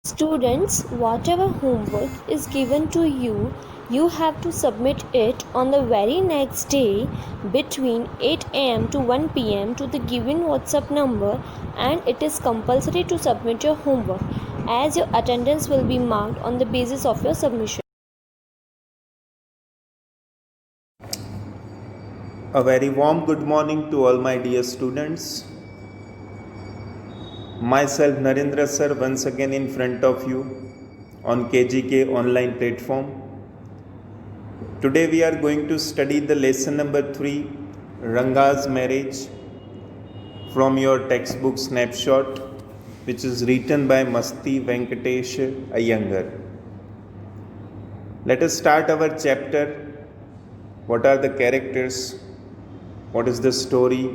Students, whatever homework is given to you, you have to submit it on the very next day between 8 am to 1 pm to the given WhatsApp number, and it is compulsory to submit your homework as your attendance will be marked on the basis of your submission. A very warm good morning to all my dear students. Myself Narendra sir once again in front of you on KGK online platform. Today we are going to study the lesson number 3, Ranga's marriage, from your textbook snapshot, which is written by Masti Venkatesh Iyengar. Let us start our chapter. What are the characters? What is the story?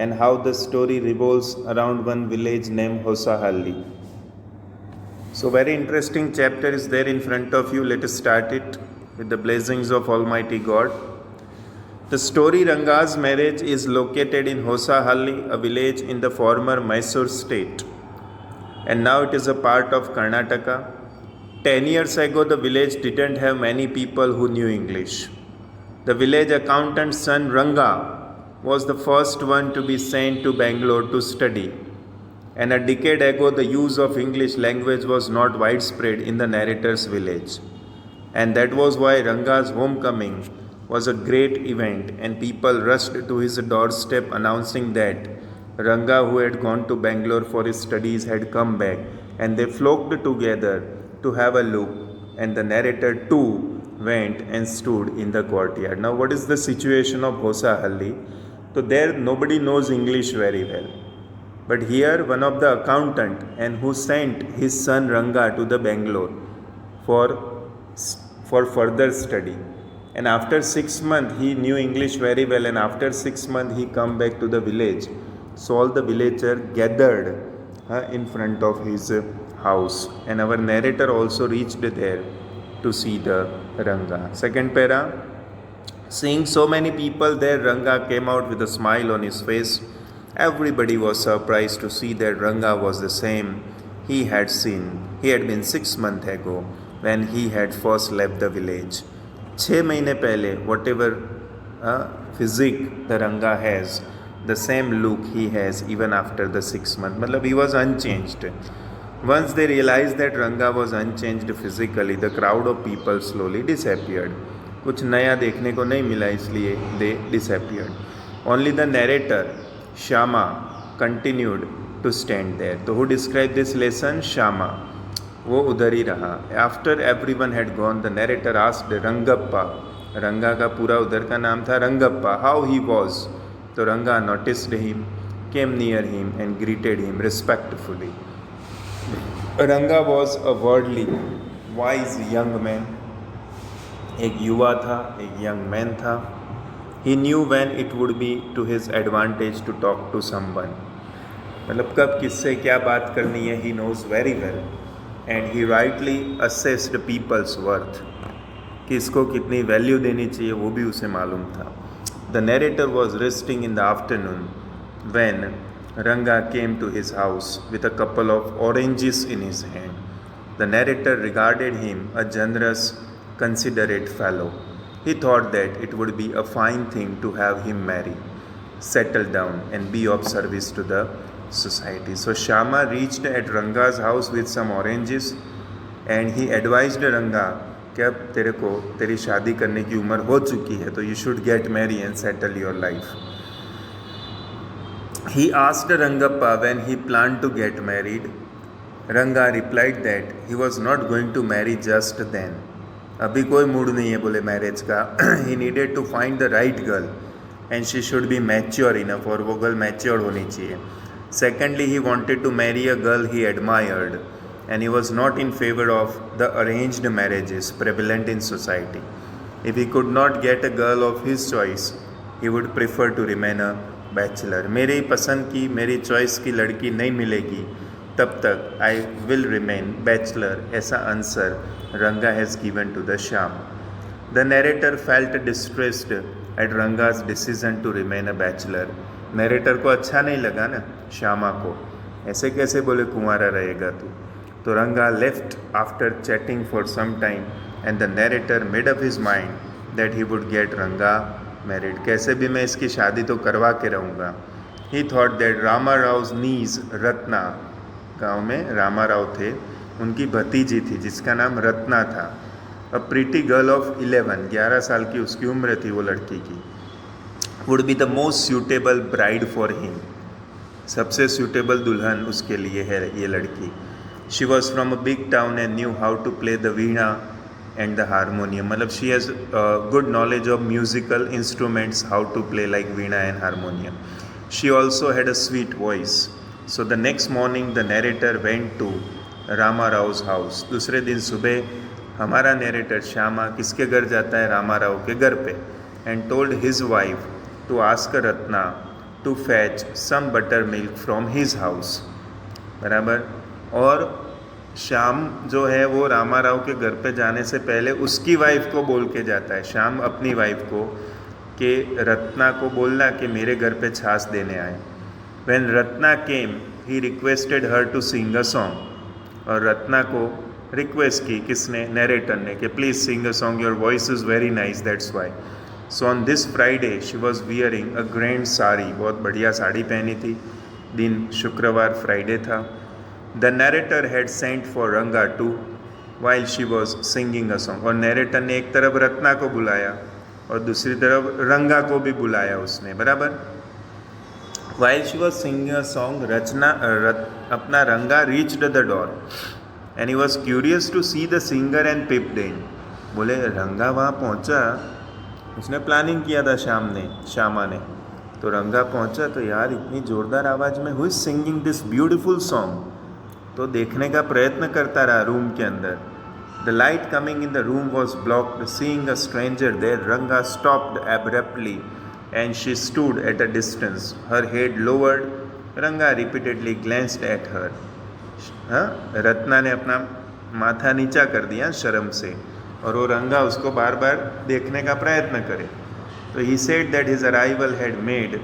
And how the story revolves around one village named Hosahalli. So very interesting chapter is there in front of you. Let us start it with the blessings of Almighty God. The story Ranga's marriage is located in Hosahalli, a village in the former Mysore state, and now it is a part of Karnataka. 10 years ago, the village didn't have many people who knew English. The village accountant's son Ranga was the first one to be sent to Bangalore to study. And a decade ago, the use of English language was not widespread in the narrator's village. And that was why Ranga's homecoming was a great event, and people rushed to his doorstep announcing that Ranga, who had gone to Bangalore for his studies, had come back, and they flocked together to have a look, and the narrator too went and stood in the courtyard. Now, what is the situation of Hosahalli? So there nobody knows English very well. But here one of the accountant and who sent his son Ranga to the Bangalore for further study. And after 6 months he knew English very well, and after 6 months he come back to the village. So all the villagers gathered in front of his house, and our narrator also reached there to see the Ranga. Second para. Seeing so many people there, Ranga came out with a smile on his face. Everybody was surprised to see that Ranga was the same he had seen. He had been 6 months ago when he had first left the village. 6 महीने पहले, whatever physique the Ranga has, the same look he has even after the 6 months. मतलब he was unchanged. Once they realized that Ranga was unchanged physically, the crowd of people slowly disappeared. कुछ नया देखने को नहीं मिला, इसलिए they disappeared. Only the narrator, Shama, continued to stand there. तो who described this lesson? Shama. वो उधर ही रहा. After everyone had gone, the narrator asked Rangappa. रंगा का पूरा उधर का नाम था Rangappa. How he was? तो Ranga noticed him, came near him and greeted him respectfully. Ranga was a worldly, wise young man. एक युवा था, एक यंग मैन था. He knew when it would be to his advantage to talk to someone. मतलब कब किससे क्या बात करनी है, he knows very well, and he rightly assessed people's worth. किसको कितनी वैल्यू देनी चाहिए वो भी उसे मालूम था. The narrator was resting in the afternoon when Ranga came to his house with a couple of oranges in his hand. The narrator regarded him a generous, considerate fellow. He thought that it would be a fine thing to have him marry, settle down, and be of service to the society. So Shama reached at Ranga's house with some oranges, and he advised Ranga कि अब तेरे को तेरी शादी करने की उम्र हो चुकी है, तो you should get married and settle your life. He asked Rangappa when he planned to get married. Ranga replied that he was not going to marry just then. अभी कोई मूड नहीं है बोले मैरिज का. He needed to find the right girl and she should be mature enough, और वो girl mature होनी चाहिए. Secondly, he wanted to marry a girl he admired, and he was not in favor of the arranged marriages prevalent in society. If he could not get a girl of his choice, he would prefer to remain a bachelor. मेरी पसंद की, मेरी choice की लड़की नहीं मिलेगी तब तक आई विल रिमेन बैचलर. ऐसा answer Ranga has given to the Shyam. The narrator felt distressed at Ranga's decision to remain a bachelor. Narrator को अच्छा नहीं लगा ना श्यामा को, ऐसे कैसे बोले कुंवारा रहेगा तू. तो Ranga left after chatting for some time and the narrator made up his mind that he would get Ranga married. कैसे भी मैं इसकी शादी तो करवा के रहूँगा. He thought that Rama Rao's niece Ratna, गांव में रामा राव थे, उनकी भतीजी थी जिसका नाम रत्ना था. अ प्रीटी गर्ल ऑफ 11 साल की उसकी उम्र थी वो लड़की की. Would be the most suitable bride for him, सबसे सूटेबल दुल्हन उसके लिए है ये लड़की. She was from a big town and knew how to play the veena and the harmonium. मतलब she has good knowledge of musical instruments, how to play like veena and harmonium. She also had a sweet voice. So the next morning the narrator went to Rama Rao's house. दूसरे दिन सुबह हमारा narrator Shyama किसके घर जाता है? रामा राव के घर पे. And told his wife to ask Ratna to fetch some butter milk from his house. बराबर. और श्याम जो है वो रामा राव के घर पे जाने से पहले उसकी वाइफ को बोल के जाता है, श्याम अपनी वाइफ को, कि रत्ना को बोलना कि मेरे घर पे छाछ देने आए. When Ratna came he requested her to sing a song. और रत्ना को रिक्वेस्ट की किसने? नरेटर ने, कि please sing a song, your voice is very nice, that's why. So on this Friday she was wearing a grand sari. बहुत बढ़िया साड़ी पहनी थी. दिन शुक्रवार फ्राइडे था. The narrator had sent for Ranga to while she was singing a song. और narrator ने एक तरफ रत्ना को बुलाया और दूसरी तरफ रंगा को भी बुलाया उसने. बराबर. While she was singing a song अपना Ranga reached the door and he was curious to see the singer and peeped in. बोले रंगा वहाँ पहुँचा, उसने प्लानिंग किया था श्यामा ने. तो रंगा पहुँचा तो यार इतनी ज़ोरदार आवाज़ में who is singing this beautiful song. तो देखने का प्रयत्न करता रहा रूम के अंदर. The light coming in the room was blocked. Seeing a stranger there Ranga stopped abruptly and she stood at a distance, her head lowered. रंगा repeatedly glanced at her. Ratna ने अपना माथा नीचा कर दिया शर्म से और वो रंगा उसको बार बार देखने का प्रयत्न करे. तो he said that his arrival had made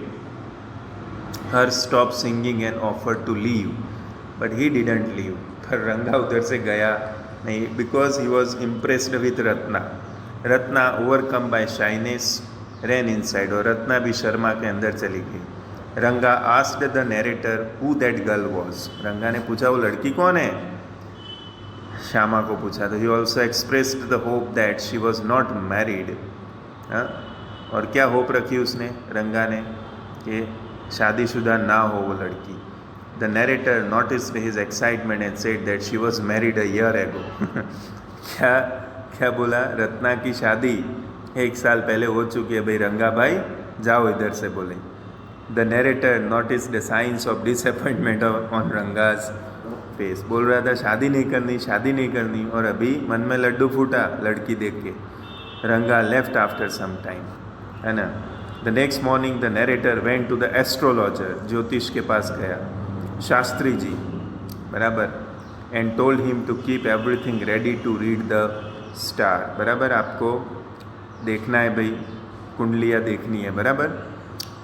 her stop singing and offered to leave, but he didn't leave. पर रंगा उधर से गया नहीं, because he was impressed with Ratna. Ratna overcome by shyness ran inside. और रत्ना भी शर्मा के अंदर चली गई. रंगा asked the narrator who that girl was. रंगा ने पूछा वो लड़की कौन है? श्यामा को पूछा. तो he also expressed the hope that she was not married. और क्या होप रखी उसने रंगा ने? कि शादीशुदा ना हो वो लड़की. The narrator noticed his excitement and said that she was married a year ago. क्या बोला? रत्ना की शादी 1 साल पहले हो चुकी है भाई. रंगा भाई जाओ इधर से, बोले. The narrator notice the science of disappointment on Ranga's face. बोल रहा था शादी नहीं करनी और अभी मन में लड्डू फूटा लड़की देख के. रंगा लेफ्ट आफ्टर सम टाइम, है ना. The next morning the narrator went to the astrologer. ज्योतिष के पास गया, शास्त्री जी. बराबर. And told him to keep everything ready to read the star. बराबर. आपको देखना है भाई, कुंडलियाँ देखनी है. बराबर.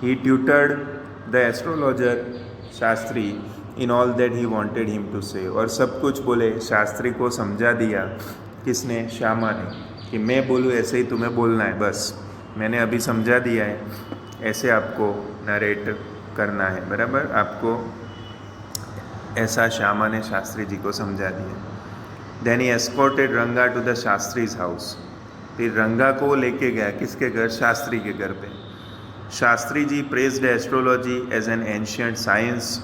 He tutored the astrologer Shastri in all that he wanted him to say. और सब कुछ बोले शास्त्री को समझा दिया. किसने? श्यामा ने. कि मैं बोलूँ ऐसे ही तुम्हें बोलना है, बस मैंने अभी समझा दिया है, ऐसे आपको नरेट करना है. बराबर. आपको ऐसा श्यामा ने शास्त्री जी को समझा दिया. देन ही एस्कॉर्टेड रंगा टू द शास्त्रीज हाउस. फिर रंगा को लेके गया किसके घर? शास्त्री के घर पे. Shastri ji praised astrology as an ancient science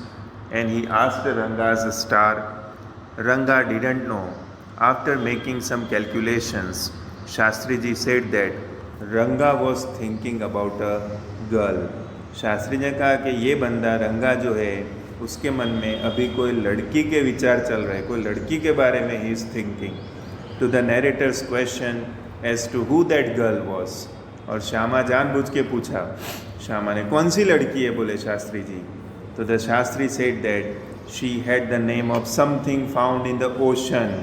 and he asked Ranga's star. Ranga didn't know. After making some calculations Shastri ji said that Ranga was thinking about a girl. Shastri ने कहा कि ये बंदा रंगा जो है उसके मन में अभी कोई लड़की के विचार चल रहे, कोई लड़की के बारे में he is thinking. To the narrator's question as to who that girl was. और श्यामा जानबूझ के पूछा. श्यामा ने कौन सी लड़की है? बोले शास्त्री जी. तो the Shastri said that she had the name of something found in the ocean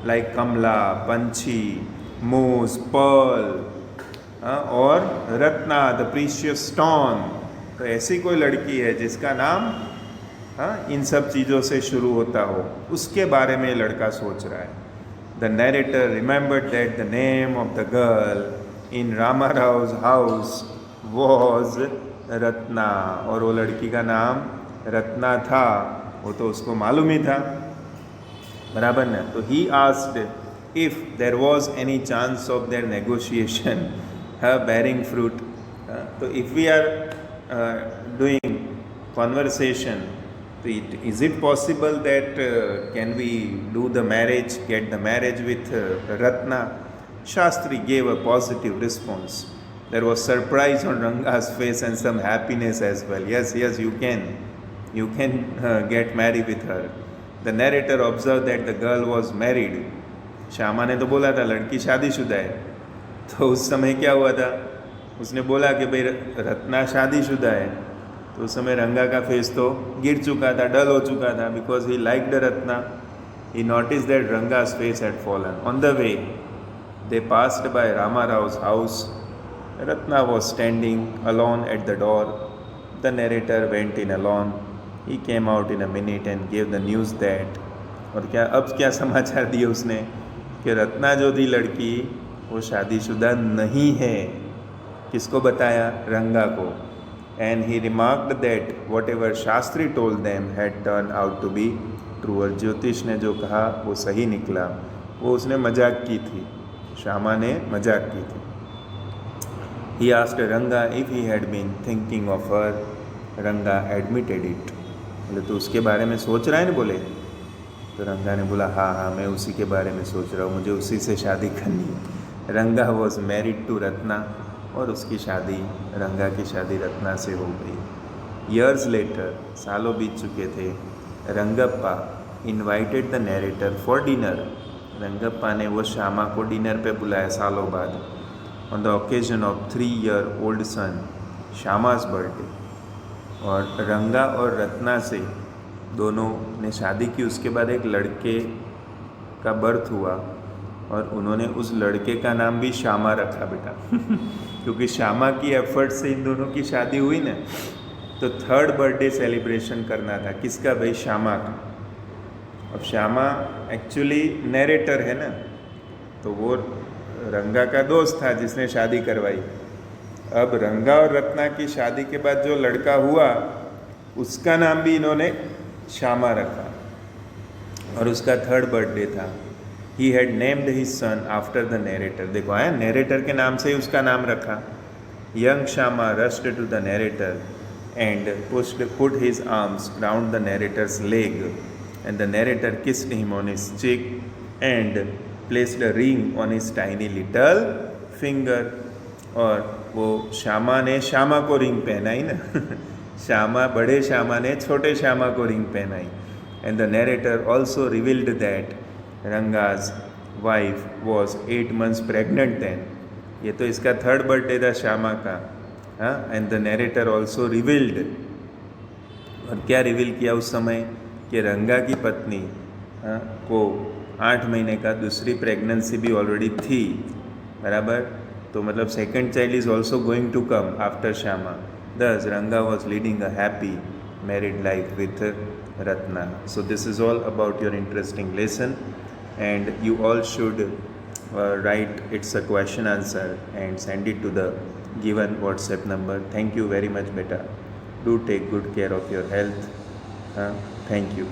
like Kamala, पंछी, मोज, पर्ल और रत्ना द प्रीशियस स्टोन. तो ऐसी कोई लड़की है जिसका नाम हाँ, इन सब चीज़ों से शुरू होता हो, उसके बारे में लड़का सोच रहा है. The narrator remembered that the name of the girl in Rama Rao house was Ratna, और वो लड़की का नाम रत्ना था, वो तो उसको मालूम ही था, बराबर ना. तो he asked if there was any chance of their negotiation bearing fruit. So if we are doing conversation, so is it possible that can we do the marriage, get the marriage with Ratna? Shastri gave a positive response. There was surprise on Ranga's face and some happiness as well. Yes, you can get married with her. The narrator observed that the girl was married. Shyama ने तो बोला था लड़की शादीशुदा है, तो उस समय क्या हुआ था, उसने बोला कि भाई रत्ना शादीशुदा है, तो उस समय रंगा का फेस तो गिर चुका था, डल हो चुका था, because he liked Ratna. He notice that Ranga's face had fallen. On the way they passed by Rama Rao's house. Ratna was standing alone at the door. The narrator went in alone. He came out in a minute and gave the news that, और क्या समाचार दिए उसने कि रत्ना जो थी लड़की वो शादीशुदा नहीं है. किसको बताया? रंगा को. And he remarked that whatever Shastri told them had turned out to be true. और ज्योतिष ने जो कहा वो सही निकला. वो उसने मजाक की थी, श्यामा ने मजाक की थी. He asked Ranga if he had been thinking of her. Ranga admitted it. बोले तो उसके बारे में सोच रहा है ना? बोले तो रंगा ने बोला हाँ, मैं उसी के बारे में सोच रहा हूँ, मुझे उसी से शादी करनी है. रंगा वॉज मैरिड टू रत्ना, और उसकी शादी, रंगा की शादी रत्ना से हो गई. ईयर्स लेटर, सालों बीत चुके थे. Rangappa invited the narrator for dinner. Rangappa ने वो श्यामा को डिनर पे बुलाया सालों बाद. On the occasion of 3-year-old son Shyama's birthday. और रंगा और रत्ना से दोनों ने शादी की. उसके बाद एक लड़के का बर्थ हुआ, और उन्होंने उस लड़के का नाम भी श्यामा रखा बेटा क्योंकि श्यामा की एफर्ट से इन दोनों की शादी हुई ना. तो 3rd बर्थडे सेलिब्रेशन करना था. किसका? भाई श्यामा का. अब श्यामा एक्चुअली नरेटर है ना, तो वो रंगा का दोस्त था जिसने शादी करवाई. अब रंगा और रत्ना की शादी के बाद जो लड़का हुआ उसका नाम भी इन्होंने श्यामा रखा, और उसका 3rd बर्थडे था. He had named his son after the narrator. देखो आया, नरेटर के नाम से ही उसका नाम रखा. Young Shyama rushed to the narrator and put his arms round the narrator's leg, and the narrator kissed him on his cheek and placed a ring on his tiny little finger. और वो श्यामा ने श्यामा को रिंग पहनाई ना श्यामा, बड़े श्यामा ने छोटे श्यामा को रिंग पहनाई. And the narrator also revealed that Ranga's wife was 8 months pregnant then. ये तो इसका 3rd बर्थडे था श्यामा का. हाँ, and the narrator also revealed. और क्या रिवील किया उस समय? कि रंगा की पत्नी को 8 महीने का दूसरी प्रेगनेंसी भी ऑलरेडी थी, बराबर. तो मतलब 2nd child is also going to come after Shyama. Thus Ranga was leading a happy married life with Ratna. So this is all about your interesting lesson, and you all should write its a question answer and send it to the given WhatsApp number. Thank you very much beta. Do take good care of your health. Thank you.